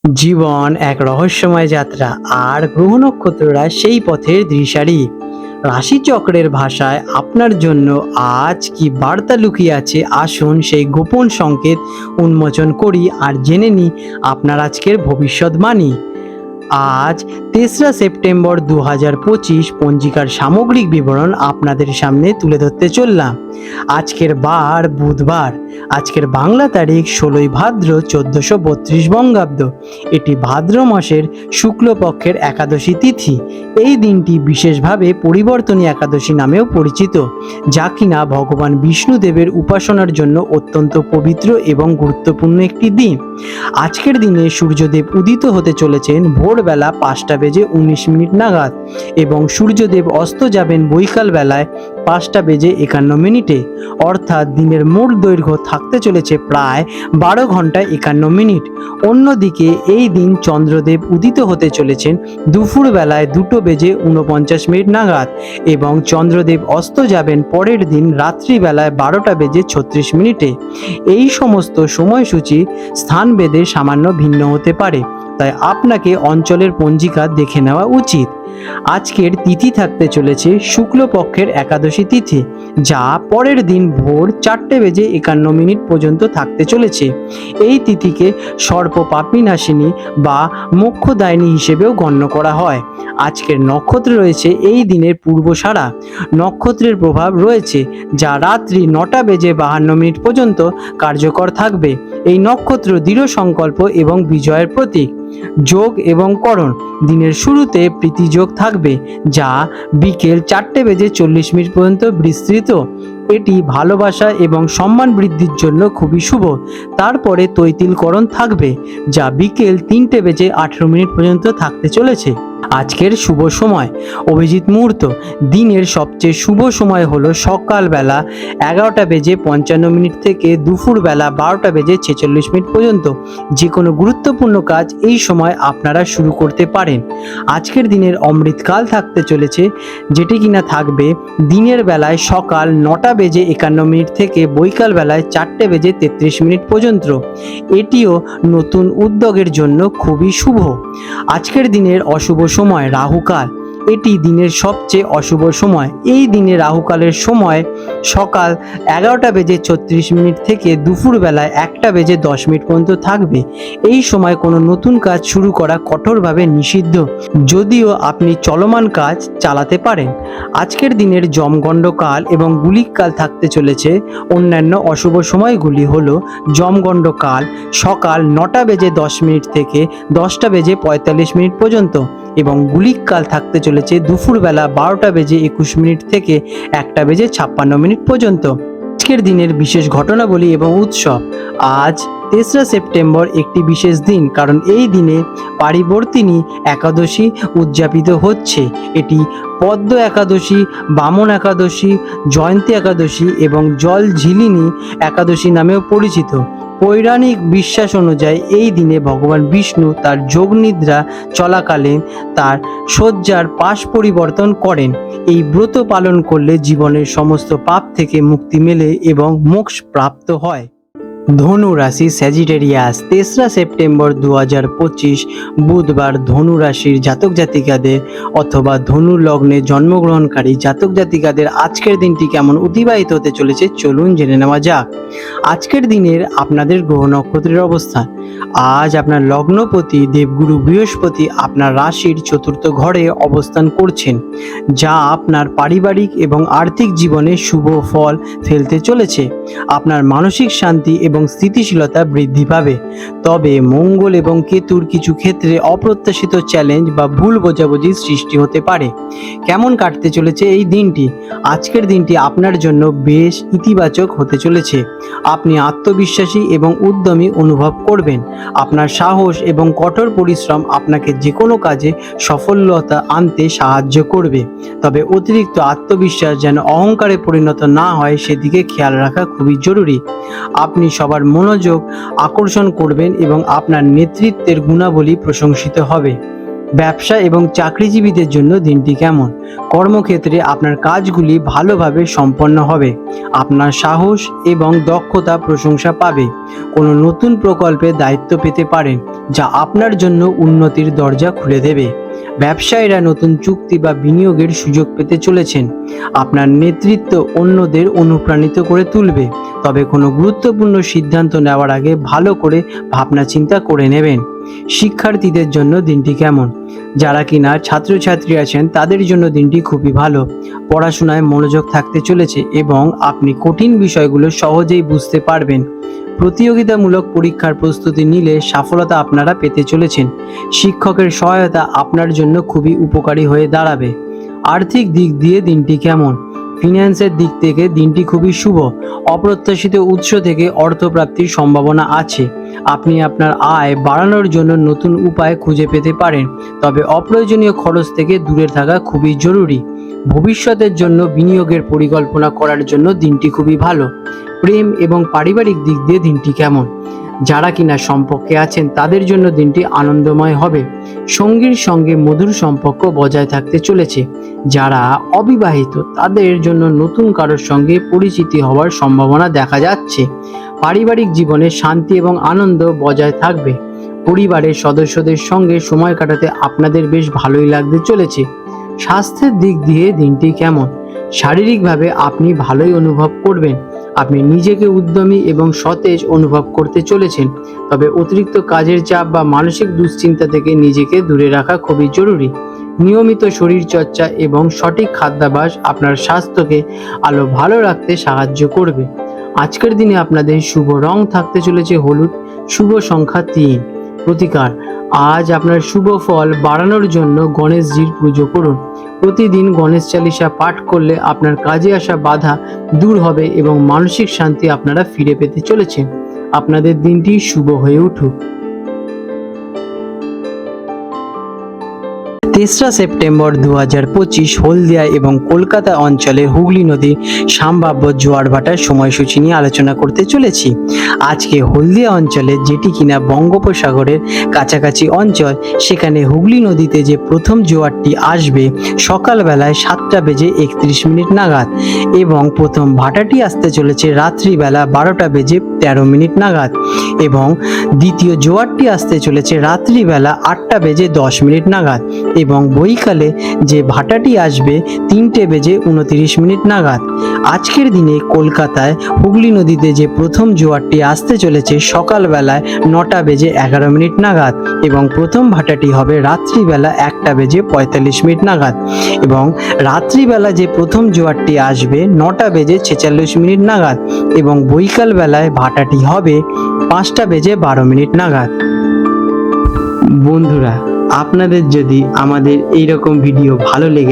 জীবন এক রহস্যময় যাত্রা, আর গ্রহ নক্ষত্ররা সেই পথের দিশারি। রাশিচক্রের ভাষায় আপনার জন্য আজ কি বার্তা লুকিয়ে আছে, আসুন সেই গোপন সংকেত উন্মোচন করি আর জেনে নিই আপনার আজকের ভবিষ্যৎবাণী। আজ 3রা সেপ্টেম্বর 2025 পঞ্জিকার সামগ্রিক বিবরণ আপনাদের সামনে তুলে ধরতে চললাম। আজকের বার বুধবার, আজকের বাংলা তারিখ 16ই ভাদ্র 1432 বঙ্গাব্দ। এটি ভাদ্র মাসের শুক্লপক্ষের একাদশী তিথি। এই দিনটি বিশেষভাবে পরিবর্তনী একাদশী নামেও পরিচিত, যা কিনা ভগবান বিষ্ণুদেবের উপাসনার জন্য অত্যন্ত পবিত্র এবং গুরুত্বপূর্ণ একটি দিন। আজকের দিনে সূর্যদেব উদিত হতে চলেছেন ভোরবেলা 5টা বেজে 19 মিনিট নাগাদ এবং সূর্যদেব অস্ত যাবেন বৈকাল বেলায় 5টা বেজে 51 মিনিটে। অর্থাৎ দিনের মোট দৈর্ঘ্য থাকতে চলেছে প্রায় 12 ঘন্টা 51 মিনিট। অন্যদিকে এই দিন চন্দ্রদেব উদিত হতে চলেছেন দুপুর বেলায় 2টো বেজে 49 মিনিট নাগাদ এবং চন্দ্রদেব অস্ত যাবেন পরের দিন রাত্রিবেলায় 12টা বেজে 36 মিনিটে। এই সমস্ত সময়সূচি স্থানভেদে সামান্য ভিন্ন হতে পারে, তাই আপনাকে অঞ্চলের পঞ্জিকা দেখে নেওয়া উচিত। আজকের তিথি থাকতে চলেছে শুক্লপক্ষের একাদশী তিথি, যা পরের দিন ভোর 4টে বেজে 51 মিনিট পর্যন্ত থাকতে চলেছে। এই তিথিকে সর্পপাপিনাশিনী বা মোক্ষদায়িনী হিসেবেও গণ্য করা হয়। আজকের নক্ষত্র রয়েছে এই দিনের পূর্বসারা নক্ষত্রের প্রভাব রয়েছে, যা রাত্রি 9টা বেজে 52 মিনিট পর্যন্ত কার্যকর থাকবে। এই নক্ষত্র দৃঢ় সংকল্প এবং বিজয়ের প্রতীক। যোগ এবং করণ, দিনের শুরুতে প্রীতিযোগ থাকবে, যা বিকেল 4টে বেজে 40 মিনিট পর্যন্ত বিস্তৃত। এটি ভালোবাসা এবং সম্মান বৃদ্ধির জন্য খুবই শুভ। তারপরে তৈতিলকরণ থাকবে, যা বিকেল 3টে বেজে 18 মিনিট পর্যন্ত থাকতে চলেছে। আজকের শুভ সময়, অভিজিৎ মুহূর্ত। দিনের সবচেয়ে শুভ সময় হলো সকালবেলা 11টা বেজে 55 মিনিট থেকে দুপুরবেলা 12টা বেজে 46 মিনিট পর্যন্ত। যে কোনো গুরুত্বপূর্ণ কাজ এই সময় আপনারা শুরু করতে পারেন। আজকের দিনের অমৃতকাল থাকতে চলেছে, যেটি কিনা থাকবে দিনের বেলায় সকাল 9টা বেজে 51 মিনিট থেকে বৈকাল বেলায় 4টে বেজে 33 মিনিট পর্যন্ত। এটিও নতুন উদ্যোগের জন্য খুবই শুভ। আজকের দিনের অশুভ সময় রাহুকাল। এটি দিনের সবচেয়ে অশুভ সময়। এই দিনে রাহুকালের সময় সকাল 11টা বেজে 36 মিনিট থেকে দুপুরবেলায় 1টা বেজে 10 মিনিট পর্যন্ত থাকবে। এই সময় কোনো নতুন কাজ শুরু করা কঠোরভাবে নিষিদ্ধ, যদিও আপনি চলমান কাজ চালাতে পারেন। আজকের দিনের যমগণ্ডকাল এবং গুলিককাল থাকতে চলেছে। অন্যান্য অশুভ সময়গুলি হলো যমগণ্ডকাল সকাল 9টা বেজে 10 মিনিট থেকে 10টা বেজে 45 মিনিট পর্যন্ত এবং গুলিককাল থাকতে চলেছে দুপুরবেলা 12টা বেজে 21 মিনিট থেকে 1টা বেজে 56 মিনিট পর্যন্ত। আজকের দিনের বিশেষ ঘটনাবলী এবং উৎসব। আজ 3রা সেপ্টেম্বর একটি বিশেষ দিন, কারণ এই দিনে পারিবর্তিনী একাদশী উদযাপিত হচ্ছে। এটি পদ্ম একাদশী, বামন একাদশী, জয়ন্তী একাদশী এবং জল ঝিলিনী একাদশী নামেও পরিচিত। পৌরাণিক বিশ্বাস অনুযায়ী এই দিনে ভগবান বিষ্ণু তার যোগনিদ্রা চলাকালীন তার শয্যার পাশ পরিবর্তন করেন। এই ব্রত পালন করলে জীবনের সমস্ত পাপ থেকে মুক্তি মেলে এবং মোক্ষ প্রাপ্ত হয়। ধনু রাশি স্যাজিটেরিয়াস, 3রা সেপ্টেম্বর 2025 বুধবার ধনু রাশির জাতক জাতিকাদের অথবা ধনু লগ্নে জন্মগ্রহণকারী জাতক জাতিকাদের আজকের দিনটি কেমন অতিবাহিত হতে চলেছে চলুন জেনে নেওয়া যাক। আজকের দিনের আপনাদের গ্রহ নক্ষত্রের অবস্থান। আজ আপনার লগ্নপতি দেবগুরু বৃহস্পতি আপনার রাশির 4র্থ ঘরে অবস্থান করছেন, যা আপনার পারিবারিক এবং আর্থিক জীবনে শুভ ফল ফেলতে চলেছে। আপনার মানসিক শান্তি এবং স্থিতিশীলতা বৃদ্ধি পাবে। তবে মঙ্গল এবং কেতুর কিছু ক্ষেত্রে অপ্রত্যাশিত চ্যালেঞ্জ বা ভুল বোঝাবুঝির সৃষ্টি হতে পারে। কেমন কাটতে চলেছে এই দিনটি? আজকের দিনটি আপনার জন্য বেশ ইতিবাচক হতে চলেছে। আপনি আত্মবিশ্বাসী এবং উদ্যমী অনুভব করবেন। আপনার সাহস এবং কঠোর পরিশ্রম আপনাকে যে কোনো কাজে সফলতা আনতে সাহায্য করবে। তবে অতিরিক্ত আত্মবিশ্বাস যেন অহংকারে পরিণত না হয় সেদিকে খেয়াল রাখা খুবই জরুরি। আপনি সবার মনোযোগ আকর্ষণ করবেন এবং আপনার নেতৃত্বের গুণাবলী প্রশংসিত হবে। ব্যবসা এবং চাকরিজীবীদের জন্য দিনটি কেমন? কর্মক্ষেত্রে আপনার কাজগুলি ভালোভাবে সম্পন্ন হবে। আপনার সাহস এবং দক্ষতা প্রশংসা পাবে। কোনো নতুন প্রকল্পে দায়িত্ব পেতে পারেন, যা আপনার জন্য উন্নতির দরজা খুলে দেবে। ব্যবসায়ীরা নতুন চুক্তি বা বিনিয়োগের সুযোগ পেতে চলেছেন। আপনার নেতৃত্ব অন্যদের অনুপ্রাণিত করে তুলবে, তবে কোনো গুরুত্বপূর্ণ সিদ্ধান্ত নেওয়ার আগে ভালো করে ভাবনা চিন্তা করে নেবেন। শিক্ষার্থীদের জন্য দিনটি কেমন? যারা কিনা ছাত্রছাত্রী আছেন তাদের জন্য দিনটি খুবই ভালো। পড়াশোনায় মনোযোগ থাকতে চলেছে এবং আপনি কঠিন বিষয়গুলো সহজেই বুঝতে পারবেন। প্রতিযোগিতামূলক পরীক্ষার প্রস্তুতি নিলে সফলতা আপনারা পেতে চলেছেন। শিক্ষকের সহায়তা আপনার জন্য খুবই উপকারী হয়ে দাঁড়াবে। আর্থিক দিক দিয়ে দিনটি কেমন? ফিন্যান্সের দিক থেকে দিনটি খুবই শুভ। অপ্রত্যাশিত উৎস থেকে অর্থপ্রাপ্তির সম্ভাবনা আছে। আপনি আপনার আয় বাড়ানোর জন্য নতুন উপায় খুঁজে পেতে পারেন, তবে অপ্রয়োজনীয় খরচ থেকে দূরে থাকা খুবই জরুরি। ভবিষ্যতের জন্য বিনিয়োগের পরিকল্পনা করার জন্য দিনটি খুবই ভালো। প্রেম এবং পারিবারিক দিক দিয়ে দিনটি কেমন? যারা কিনা সম্পর্কে আছেন তাদের জন্য দিনটি আনন্দময় হবে। সঙ্গীর সঙ্গে মধুর সম্পর্ক বজায় থাকতে চলেছে। যারা অবিবাহিত তাদের জন্য নতুন কারোর সঙ্গে পরিচিতি হওয়ার সম্ভাবনা দেখা যাচ্ছে। পারিবারিক জীবনে শান্তি এবং আনন্দ বজায় থাকবে। পরিবারের সদস্যদের সঙ্গে সময় কাটাতে আপনাদের বেশ ভালোই লাগতে চলেছে। স্বাস্থ্যের দিক দিয়ে দিনটি কেমন? শারীরিকভাবে আপনি ভালোই অনুভব করবেন। আপনি নিজেকে উদ্যমী এবং সতেজ অনুভব করতে চলেছেন, তবে অতিরিক্ত কাজের চাপ বা মানসিক দুশ্চিন্তা থেকে নিজেকে দূরে রাখা খুবই জরুরি। নিয়মিত শরীরচর্চা এবং সঠিক খাদ্যাভ্যাস আপনার স্বাস্থ্যকে আরো ভালো রাখতে সাহায্য করবে। আজকের দিনে আপনাদের শুভ রং থাকতে চলেছে হলুদ, শুভ সংখ্যা 3। প্রতিকার: আজ আপনার শুভ ফল বাড়ানোর জন্য গণেশজির পুজো করুন। প্রতিদিন গণেশ চালিসা পাঠ করলে আপনার কাজে আসা বাধা দূর হবে এবং মানসিক শান্তি আপনারা ফিরে পেতে চলেছেন। আপনাদের দিনটি শুভ হয়ে উঠুক। 3রা সেপ্টেম্বর 2025 হলদিয়া এবং কলকাতা অঞ্চলে হুগলি নদীর সম্ভাব্য জোয়ার ভাটার সময়সূচি নিয়ে আলোচনা করতে চলেছি। আজকে হলদিয়া অঞ্চলে, যেটি কিনা বঙ্গোপসাগরের কাছাকাছি অঞ্চল, সেখানে হুগলি নদীতে যে প্রথম জোয়ারটি আসবে সকালবেলায় 7:31 নাগাদ এবং প্রথম ভাটাটি আসতে চলেছে রাত্রিবেলা 12:13 নাগাদ এবং দ্বিতীয় জোয়ারটি আসতে চলেছে রাত্রিবেলা 8:10 নাগাদ এবং বৈকালে যে ভাটাটি আসবে 3:29 নাগাদ। আজকের দিনে কলকাতায় হুগলি নদীতে যে প্রথম জোয়ারটি আসতে চলেছে সকালবেলায় 9:11 নাগাদ এবং প্রথম ভাটাটি হবে রাত্রিবেলা 1:45 নাগাদ এবং রাত্রিবেলা যে প্রথম জোয়ারটি আসবে 9:46 নাগাদ এবং বৈকাল বেলায় ভাটাটি হবে 5:12 নাগাদ। বন্ধুরা, আপনাদের যদি আমাদের এইরকম ভিডিও ভালো লেগে